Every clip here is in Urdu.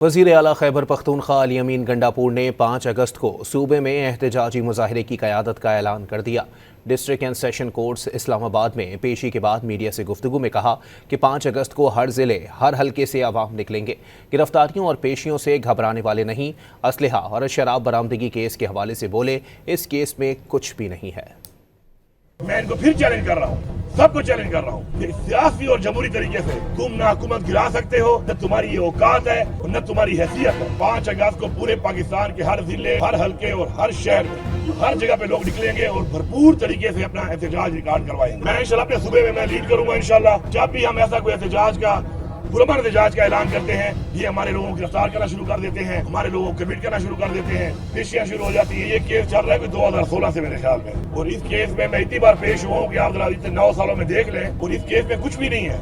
وزیر اعلیٰ خیبر پختونخوا علی امین گنڈاپور نے 5 اگست کو صوبے میں احتجاجی مظاہرے کی قیادت کا اعلان کر دیا۔ ڈسٹرکٹ اینڈ سیشن کورٹس اسلام آباد میں پیشی کے بعد میڈیا سے گفتگو میں کہا کہ 5 اگست کو ہر ضلع ہر حلقے سے عوام نکلیں گے۔ گرفتاریوں اور پیشیوں سے گھبرانے والے نہیں، اسلحہ اور شراب برآمدگی کیس کے حوالے سے بولے اس کیس میں کچھ بھی نہیں ہے۔ میں ان کو پھر چیلنج کر رہا ہوں، سب کو چیلنج کر رہا ہوں کہ سیاسی اور جمہوری طریقے سے تم نہ حکومت گرا سکتے ہو، نہ تمہاری یہ اوقات ہے اور نہ تمہاری حیثیت ہے۔ 5 اگست کو پورے پاکستان کے ہر ضلع، ہر حلقے اور ہر شہر میں ہر جگہ پہ لوگ نکلیں گے اور بھرپور طریقے سے اپنا احتجاج ریکارڈ کروائیں گے۔ میں انشاءاللہ اپنے صوبے میں لیڈ کروں گا انشاءاللہ۔ جب بھی ہم ایسا کوئی احتجاج کا پرامن احتجاج کا اعلان کرتے ہیں، یہ ہمارے لوگوں کو گرفتار کرنا شروع کر دیتے ہیں، ہمارے لوگوں کو کمٹ کرنا شروع کر دیتے ہیں، پیشیاں شروع ہو جاتی ہیں۔ یہ کیس چل رہا ہے کوئی 2016 سے میرے خیال میں، اور اس کیس میں اتنی بار پیش ہوا ہوں کہ آپ ذرا 9 سالوں میں دیکھ لیں، اور اس کیس میں کچھ بھی نہیں ہے۔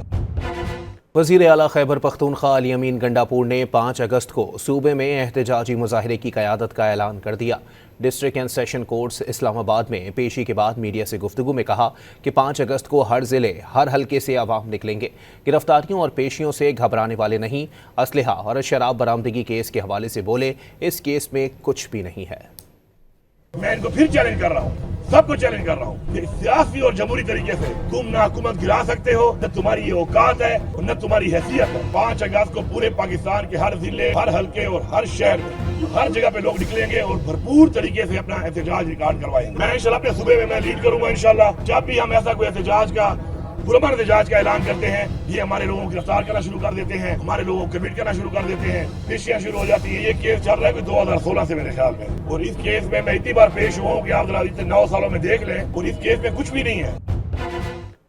وزیر اعلیٰ خیبر پختونخوا علی امین گنڈاپور نے 5 اگست کو صوبے میں احتجاجی مظاہرے کی قیادت کا اعلان کر دیا۔ ڈسٹرکٹ اینڈ سیشن کورٹس اسلام آباد میں پیشی کے بعد میڈیا سے گفتگو میں کہا کہ 5 اگست کو ہر ضلع ہر حلقے سے عوام نکلیں گے۔ گرفتاریوں اور پیشیوں سے گھبرانے والے نہیں، اسلحہ اور شراب برآمدگی کیس کے حوالے سے بولے اس کیس میں کچھ بھی نہیں ہے۔ میں ان کو پھر چیلنج کر رہا ہوں، سب کو چیلنج کر رہا ہوں کہ سیاسی اور جمہوری طریقے سے تم نہ حکومت گرا سکتے ہو، نہ تمہاری یہ اوقات ہے اور نہ تمہاری حیثیت ہے۔ 5 اگست کو پورے پاکستان کے ہر ضلع، ہر حلقے اور ہر شہر میں ہر جگہ پہ لوگ نکلیں گے اور بھرپور طریقے سے اپنا احتجاج ریکارڈ کروائیں گے۔ میں انشاءاللہ اپنے صوبے میں لیڈ کروں گا انشاءاللہ۔ جب بھی ہم ایسا کوئی احتجاج کا پرامن احتجاج کا اعلان کرتے ہیں، یہ ہمارے لوگوں کو گرفتار کرنا شروع کر دیتے ہیں، ہمارے لوگوں کو کمٹ کرنا شروع کر دیتے ہیں، پیشیاں شروع ہو جاتی ہیں۔ یہ کیس چل رہا ہے کوئی 2016 سے میرے خیال میں، اور اس کیس میں اتنی بار پیش ہوا ہوں کہ آپ ذرا 9 سالوں میں دیکھ لیں، اور اس کیس میں کچھ بھی نہیں ہے۔